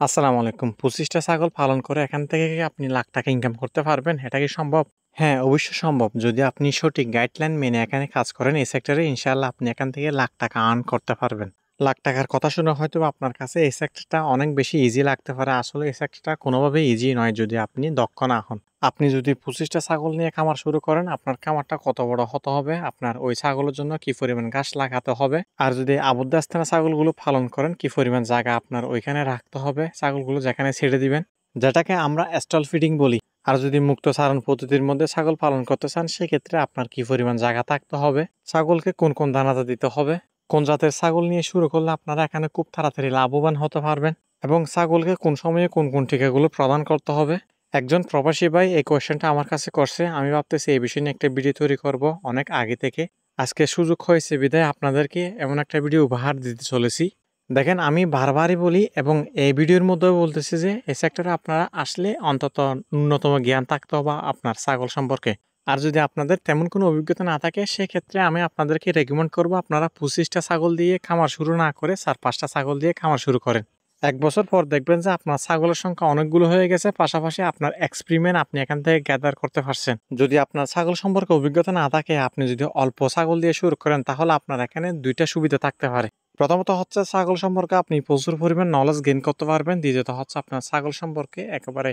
আসসালামু আলাইকুম। ২৫ টা ছাগল পালন করে এখান থেকে কি আপনি লাখ টাকা ইনকাম করতে পারবেন? এটা কি সম্ভব? হ্যাঁ, অবশ্যই সম্ভব। যদি আপনি সঠিক গাইডলাইন মেনে এখানে কাজ করেন এই সেক্টরে ইনশাআল্লাহ আপনি এখান থেকে লাখ টাকা আর্ন করতে পারবেন। লাখ টাকার কথা শুনে হয়তোবা আপনার কাছে এই সেক্টরটা অনেক বেশি ইজি লাগতে পারে। আসলে এই সেক্টরটা কোনোভাবেই ইজি নয় যদি আপনি দক্ষ না হন। আপনি যদি ২৫ টা ছাগল নিয়ে খামার শুরু করেন, আপনার খামারটা কত বড় হতে হবে, আপনার ওই ছাগলের জন্য কি পরিমাণ ঘাস লাগাতে হবে, আর যদি আবদ্ধ স্থানে ছাগলগুলো পালন করেন কি পরিমাণ জায়গা আপনার ওইখানে রাখতে হবে, ছাগলগুলো যেখানে ছেড়ে দিবেন, যেটাকে আমরা স্টল ফিডিং বলি। আর যদি মুক্ত চারণ পদ্ধতির মধ্যে ছাগল পালন করতে চান সেক্ষেত্রে আপনার কি পরিমাণ জায়গা থাকতে হবে, ছাগলকে কোন কোন দানাটা দিতে হবে, কোন জাতের ছাগল নিয়ে শুরু করলে আপনারা এখানে খুব তাড়াতাড়ি লাভবান হতে পারবেন এবং ছাগলকে কোন সময়ে কোন কোন টিকাগুলো প্রদান করতে হবে। একজন প্রবাসী ভাই এই কোয়েশ্চেনটা আমার কাছে করছে। আমি ভাবতেছি এই বিষয় নিয়ে একটা ভিডিও তৈরি করব অনেক আগে থেকে। আজকে সুযোগ হয়েছে বিধায় আপনাদেরকে এমন একটা ভিডিও উপহার দিতে চলেছি। দেখেন, আমি বারবারই বলি এবং এই ভিডিওর মধ্যেও বলতেছি যে এই সেক্টরে আপনারা আসলে অন্তত ন্যূনতম জ্ঞান থাকতে হবে আপনার ছাগল সম্পর্কে। আর যদি আপনাদের তেমন কোনো অভিজ্ঞতা না থাকে সেক্ষেত্রে আমি আপনাদেরকে রেকমেন্ড করব আপনারা ২৫ টা ছাগল দিয়ে খামার শুরু না করে ৪-৫ টা ছাগল দিয়ে খামার শুরু করেন। ১ বছর পর দেখবেন যে আপনার ছাগলের সংখ্যা অনেকগুলো হয়ে গেছে, পাশাপাশি আপনার এক্সপেরিমেন্ট আপনি এখান থেকে গ্যাদার করতে পারছেন। যদি আপনার ছাগল সম্পর্কে অভিজ্ঞতা না থাকে, আপনি যদি অল্প ছাগল দিয়ে শুরু করেন তাহলে আপনার এখানে ২ টা সুবিধা থাকতে পারে। প্রথমত হচ্ছে ছাগল সম্পর্কে আপনি প্রচুর পরিমাণ নলেজ গেইন করতে পারবেন। দ্বিতীয়ত হচ্ছে আপনার ছাগল সম্পর্কে একেবারে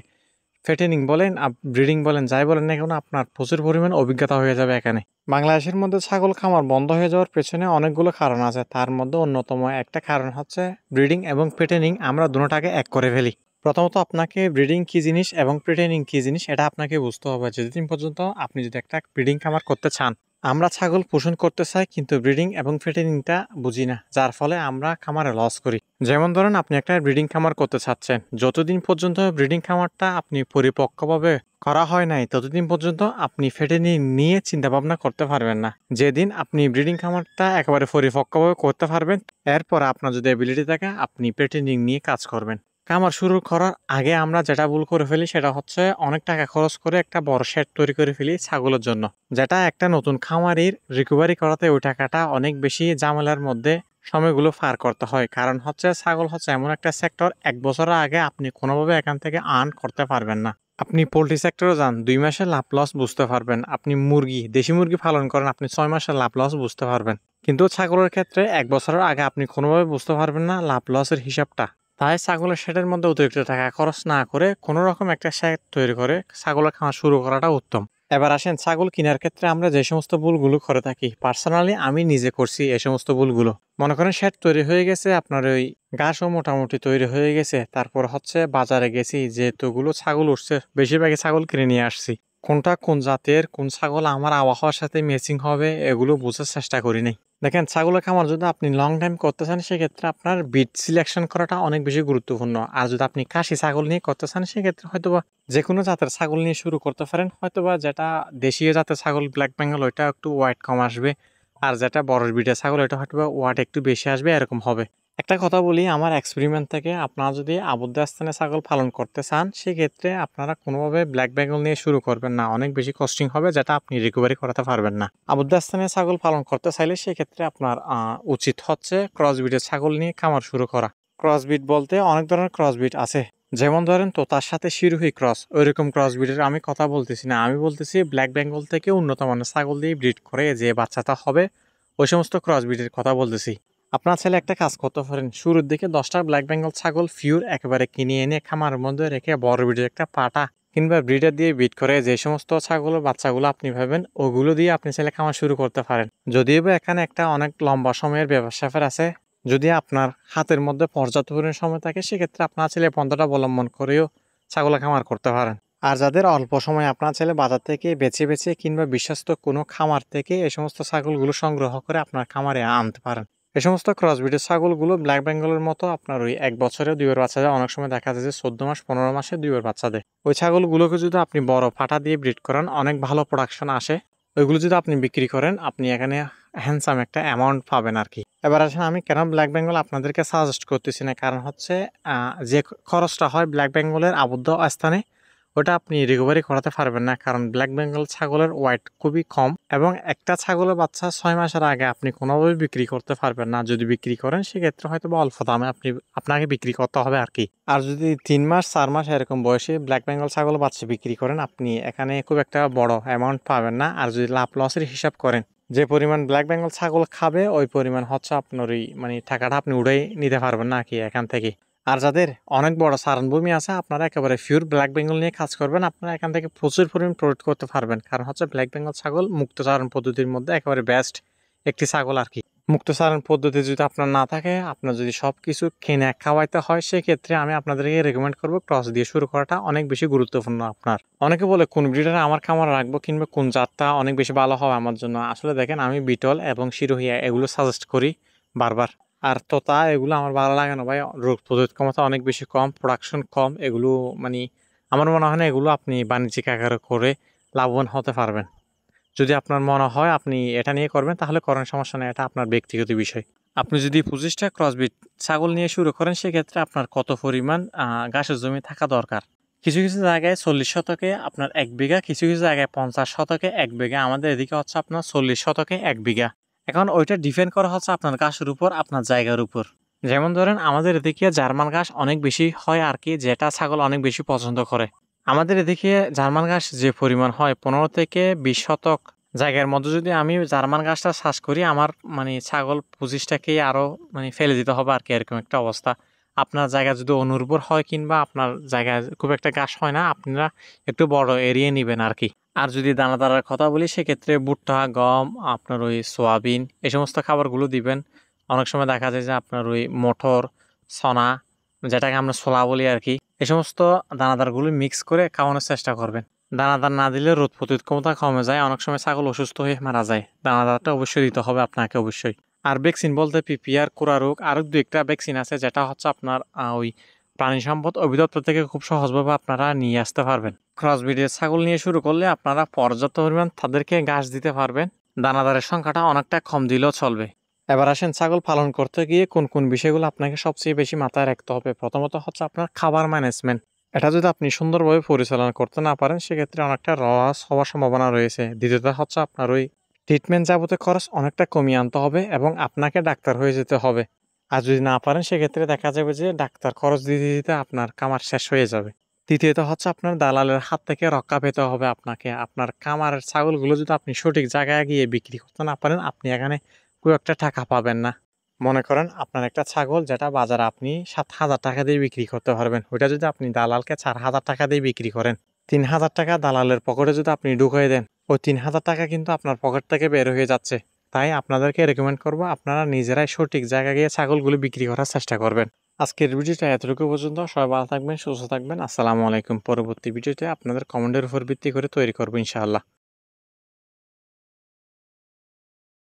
ফেটেনিং বলেন, ব্রিডিং বলেন, যাই বলেন না কেন আপনার প্রচুর পরিমাণ অভিজ্ঞতা হয়ে যাবে এখানে। বাংলাদেশের মধ্যে ছাগল খামার বন্ধ হয়ে যাওয়ার পেছনে অনেকগুলো কারণ আছে। তার মধ্যে অন্যতম একটা কারণ হচ্ছে ব্রিডিং এবং ফেটেনিং আমরা দুটোটাকে এক করে ফেলি। প্রথমত আপনাকে ব্রিডিং কি জিনিস এবং ফেটেনিং কি জিনিস এটা আপনাকে বুঝতে হবে। যতদিন পর্যন্ত আপনি যদি একটা ব্রিডিং খামার করতে চান, আমরা ছাগল পোষণ করতে চাই কিন্তু ব্রিডিং এবং ফেটেনিংটা বুঝি না, যার ফলে আমরা খামারে লস করি। যেমন ধরেন আপনি একটা ব্রিডিং খামার করতে চাচ্ছেন, যতদিন পর্যন্ত ব্রিডিং খামারটা আপনি পরিপক্কভাবে করা হয় নাই ততদিন পর্যন্ত আপনি ফেটেনিং নিয়ে চিন্তা ভাবনা করতে পারবেন না। যেদিন আপনি ব্রিডিং খামারটা একেবারে পরিপক্কভাবে করতে পারবেন, এরপর আপনার যদি এবিলিটি থাকে আপনি ফেটেনিং নিয়ে কাজ করবেন। খামার শুরু করার আগে আমরা যেটা ভুল করে ফেলি সেটা হচ্ছে অনেক টাকা খরচ করে একটা বড় শেড তৈরি করে ফেলি ছাগলের জন্য, যেটা একটা নতুন খামারির রিকভারি করাতে ওই টাকাটা অনেক বেশি ঝামেলার মধ্যে সময়গুলো পার করতে হয়। কারণ হচ্ছে ছাগল হচ্ছে এমন একটা সেক্টর ১ বছরের আগে আপনি কোনোভাবে এখান থেকে আর্ন করতে পারবেন না। আপনি পোল্ট্রি সেক্টরে যান, ২ মাসের লাভ লস বুঝতে পারবেন। আপনি দেশি মুরগি পালন করেন, আপনি ৬ মাসের লাভ লস বুঝতে পারবেন। কিন্তু ছাগলের ক্ষেত্রে ১ বছরের আগে আপনি কোনোভাবে বুঝতে পারবেন না লাভ লসের হিসাবটা। তাই ছাগলের শেডের মধ্যে অতিরিক্ত টাকা খরচ না করে কোনো রকম একটা শেড তৈরি করে ছাগলের খামার শুরু করাটা উত্তম। এবার আসেন ছাগল কেনার ক্ষেত্রে আমরা যে সমস্ত ভুলগুলো করে থাকি, পার্সোনালি আমি নিজে করছি এই সমস্ত ভুলগুলো। মনে করেন শেড তৈরি হয়ে গেছে, আপনার ওই ঘাসও মোটামুটি তৈরি হয়ে গেছে, তারপর হচ্ছে বাজারে গেছি, যেহেতুগুলো ছাগল উঠছে বেশিরভাগই ছাগল কিনে নিয়ে আসছি। কোনটা কোন জাতের কোন ছাগল আমার আবহাওয়ার সাথে ম্যাচিং হবে এগুলো বোঝার চেষ্টা করি নাই। দেখেন, ছাগলের খামার যদি আপনি লং টাইম করতে চান সেক্ষেত্রে আপনার বিট সিলেকশন করাটা অনেক বেশি গুরুত্বপূর্ণ। আর যদি আপনি খাসি ছাগল নিয়ে করতে চান সেক্ষেত্রে হয়তোবা যে কোনো জাতের ছাগল নিয়ে শুরু করতে পারেন। হয়তোবা যেটা দেশীয় জাতের ছাগল ব্ল্যাক বেঙ্গল ওইটা একটু ওয়াইট কম আসবে, আর যেটা বড় ব্রিডের ছাগল ওইটা হয়তোবা ওয়াট একটু বেশি আসবে, এরকম হবে। একটা কথা বলি আমার এক্সপেরিমেন্ট থেকে, আপনারা যদি আবদ্ধ স্থানে ছাগল পালন করতে চান সেক্ষেত্রে আপনারা কোনোভাবে ব্ল্যাক বেঙ্গল নিয়ে শুরু করবেন না, অনেক বেশি কস্টিং হবে যেটা আপনি রিকভারি করাতে পারবেন না। আবদ্ধ স্থানে ছাগল পালন করতে চাইলে সেক্ষেত্রে আপনার উচিত হচ্ছে ক্রসবিডের ছাগল নিয়ে খামার শুরু করা। ক্রসবিড বলতে অনেক ধরনের ক্রসবিড আছে, যেমন ধরেন তোতার সাথে শিরোহী ক্রস, ওইরকম ক্রসবিডের আমি কথা বলতেছি না। আমি বলতেছি ব্ল্যাক বেঙ্গল থেকে উন্নত মানের ছাগল দিয়ে ব্রিড করে যে বাচ্চাটা হবে ওই সমস্ত ক্রসবিডের কথা বলতেছি। আপনার ছেলে একটা কাজ করতে পারেন, শুরুর দিকে 10টা ব্ল্যাক বেঙ্গল ছাগল ফিউর একেবারে কিনে এনে খামারের মধ্যে রেখে বড় ব্রিডের একটা পাটা কিংবা ব্রিডার দিয়ে ব্রিড করে যে সমস্ত ছাগলের বাচ্চাগুলো আপনি ভাবেন ওগুলো দিয়ে আপনি ছেলে খামার শুরু করতে পারেন। যদিও বা এখানে একটা অনেক লম্বা সময়ের ব্যবসা আছে, যদি আপনার হাতের মধ্যে পর্যাপ্ত পরিমাণ সময় থাকে সেক্ষেত্রে আপনার ছেলে পন্থাটা অবলম্বন করেও ছাগলের খামার করতে পারেন। আর যাদের অল্প সময়, আপনার ছেলে বাজার থেকে বেছে বেছে কিংবা বিশ্বস্ত কোনো খামার থেকে এই সমস্ত ছাগলগুলো সংগ্রহ করে আপনার খামারে আনতে পারেন। এই সমস্ত ক্রসবিডের ছাগলগুলো ব্ল্যাক বেঙ্গলের মতো আপনার ওই ১ বছরে ২ বার বাচ্চা দেয়, অনেক সময় দেখা যায় যে ১৪ মাস ১৫ মাসে ২ বার বাচ্চা দেয়। ওই ছাগলগুলোকে যদি আপনি বড় পাটা দিয়ে ব্রিড করান অনেক ভালো প্রোডাকশন আসে। ওইগুলো যদি আপনি বিক্রি করেন আপনি এখানে হ্যান্ডসাম একটা অ্যামাউন্ট পাবেন আর কি। এবার আসেন আমি কেন ব্ল্যাক বেঙ্গল আপনাদেরকে সাজেস্ট করতেছি না, কারণ হচ্ছে যে খরচটা হয় ব্ল্যাক বেঙ্গলের আবদ্ধ স্থানে ওটা আপনি রিকভারি করাতে পারবেন না, কারণ ব্ল্যাক বেঙ্গল ছাগলের ওয়েট খুবই কম এবং একটা ছাগলের বাচ্চা 6 মাসের আগে আপনি কোনোভাবে বিক্রি করতে পারবেন না। যদি বিক্রি করেন সেক্ষেত্রে হয়তো বা অল্প দামে আপনাকে বিক্রি করতে হবে আর কি। আর যদি 3 মাস 4 মাস এরকম বয়সে ব্ল্যাক বেঙ্গল ছাগল বাচ্চা বিক্রি করেন, আপনি এখানে খুব একটা বড় অ্যামাউন্ট পাবেন না। আর যদি লাভ লসের হিসাব করেন, যে পরিমাণ ব্ল্যাক বেঙ্গল ছাগল খাবে ওই পরিমাণ হচ্ছে আপনার ওই মানে টাকাটা আপনি উড়াই নিতে পারবেন না কি এখান থেকে। আর যাদের অনেক বড় চারণভূমি আছে, আপনারা একেবারে পিওর ব্ল্যাক বেঙ্গল নিয়ে কাজ করবেন, আপনারা এখান থেকে প্রচুর পরিমাণ প্রোডাক্ট করতে পারবেন। কারণ হচ্ছে ব্ল্যাক বেঙ্গল ছাগল মুক্তচারণ পদ্ধতির মধ্যে একেবারে বেস্ট একটি ছাগল আর কি। মুক্তচারণ পদ্ধতি যদি আপনার না থাকে, আপনার যদি সব কিছু কিনে খাওয়াইতে হয়, সেক্ষেত্রে আমি আপনাদেরকে রেকমেন্ড করবো ক্রস দিয়ে শুরু করাটা অনেক বেশি গুরুত্বপূর্ণ আপনার। অনেকে বলে কোন ব্রিডারে আমার খামার রাখবো কিংবা কোন জাতটা অনেক বেশি ভালো হবে আমার জন্য। আসলে দেখেন, আমি বিটল এবং শিরোহিয়া এগুলো সাজেস্ট করি বারবার। আর তোতা এগুলো আমার ভালো লাগে না ভাই, রোগ প্রতিরোধ ক্ষমতা অনেক বেশি কম, প্রোডাকশন কম এগুলো। মানে আমার মনে হয় না এগুলো আপনি বাণিজ্যিক আকারে করে লাভবান হতে পারবেন। যদি আপনার মনে হয় আপনি এটা নিয়ে করবেন তাহলে করেন, সমস্যা নেই, এটা আপনার ব্যক্তিগত বিষয়। আপনি যদি 25টা ক্রসবিট ছাগল নিয়ে শুরু করেন, সেক্ষেত্রে আপনার কত পরিমাণ ঘাসের জমি থাকা দরকার। কিছু কিছু জায়গায় 40 শতকে আপনার 1 বিঘা, কিছু কিছু জায়গায় 50 শতকে 1 বিঘা, আমাদের এদিকে হচ্ছে আপনার 40 শতকে 1 বিঘা। এখন ওইটা ডিপেন্ড করা হচ্ছে আপনার ঘাসের উপর, আপনার জায়গার উপর। যেমন ধরেন আমাদের এদিকে জার্মান ঘাস অনেক বেশি হয় আর কি, যেটা ছাগল অনেক বেশি পছন্দ করে। আমাদের এদিকে জার্মান ঘাস যে পরিমাণ হয় 15 থেকে 20 শতক জায়গার মধ্যে যদি আমি জার্মান ঘাসটা চাষ করি, আমার মানে ছাগল 25টাকেই আরও মানে ফেলে দিতে হবে আর কি, এরকম একটা অবস্থা। আপনার জায়গা যদি অনুর্বর হয় কিংবা আপনার জায়গায় খুব একটা ঘাস হয় না, আপনারা একটু বড় এরিয়া নেবেন আর কি। আর যদি দানাদারের কথা বলি, সেক্ষেত্রে ভুট্টা, গম, আপনার ওই সোয়াবিন এই সমস্ত খাবারগুলো দিবেন। অনেক সময় দেখা যায় যে আপনার ওই মটর, ছনা, যেটাকে আমরা ছোলা বলি আর কি, এই সমস্ত দানাদারগুলো মিক্স করে খাওয়ানোর চেষ্টা করবেন। দানাদার না দিলে রোগ প্রতিরোধ ক্ষমতা কমে যায়, অনেক সময় ছাগল অসুস্থ হয়ে মারা যায়। দানাদারটা অবশ্যই দিতে হবে আপনাকে অবশ্যই। আর ভ্যাকসিন বলতে পিপিআর, কুরা রোগ, আরও 2-1টা ভ্যাকসিন আছে, যেটা হচ্ছে আপনার ওই প্রাণী সম্পদ অধিদপ্তর থেকে খুব সহজভাবে আপনারা নিয়ে আসতে পারবেন। ক্রসব্রিডের ছাগল নিয়ে শুরু করলে আপনারা পর্যাপ্ত পরিমাণ তাদেরকে ঘাস দিতে পারবেন, দানাদারের সংখ্যাটা অনেকটা কম দিলেও চলবে। এবার আসেন, ছাগল পালন করতে গিয়ে কোন কোন বিষয়গুলো আপনাকে সবচেয়ে বেশি মাথায় রাখতে হবে। প্রথমত হচ্ছে আপনার খাবার ম্যানেজমেন্ট। এটা যদি আপনি সুন্দরভাবে পরিচালনা করতে না পারেন, সেক্ষেত্রে অনেকটা লস হওয়ার সম্ভাবনা রয়েছে। দ্বিতীয়ত হচ্ছে আপনার ওই ট্রিটমেন্ট যাবতীয় খরচ অনেকটা কমিয়ে আনতে হবে এবং আপনাকে ডাক্তার হয়ে যেতে হবে। আর যদি না পারেন, সেক্ষেত্রে দেখা যাবে যে ডাক্তার খরচ দিতে দিতে আপনার খামার শেষ হয়ে যাবে। তৃতীয়ত হচ্ছে আপনার দালালের হাত থেকে রক্ষা পেতে হবে আপনাকে। আপনার খামারের ছাগলগুলো যদি আপনি সঠিক জায়গায় গিয়ে বিক্রি করতে না পারেন, আপনি এখানে খুব একটা টাকা পাবেন না। মনে করেন আপনার একটা ছাগল যেটা বাজারে আপনি 7,000 টাকা দিয়ে বিক্রি করতে পারবেন, ওইটা যদি আপনি দালালকে 4,000 টাকা দিয়ে বিক্রি করেন, 3,000 টাকা দালালের পকেটে যদি আপনি ঢুকিয়ে দেন, ওই 3,000 টাকা কিন্তু আপনার পকেট থেকে বের হয়ে যাচ্ছে। তাই আপনাদেরকে রেকমেন্ড করবো আপনারা নিজেরাই সঠিক জায়গায় গিয়ে ছাগলগুলো বিক্রি করার চেষ্টা করবেন। আজকের ভিডিওটা এতটুকু পর্যন্ত। সবাই ভালো থাকবেন, সুস্থ থাকবেন। আসসালামু আলাইকুম। পরবর্তী ভিডিওতে আপনাদের কমেন্টের উপর ভিত্তি করে তৈরি করবো ইনশাআল্লাহ।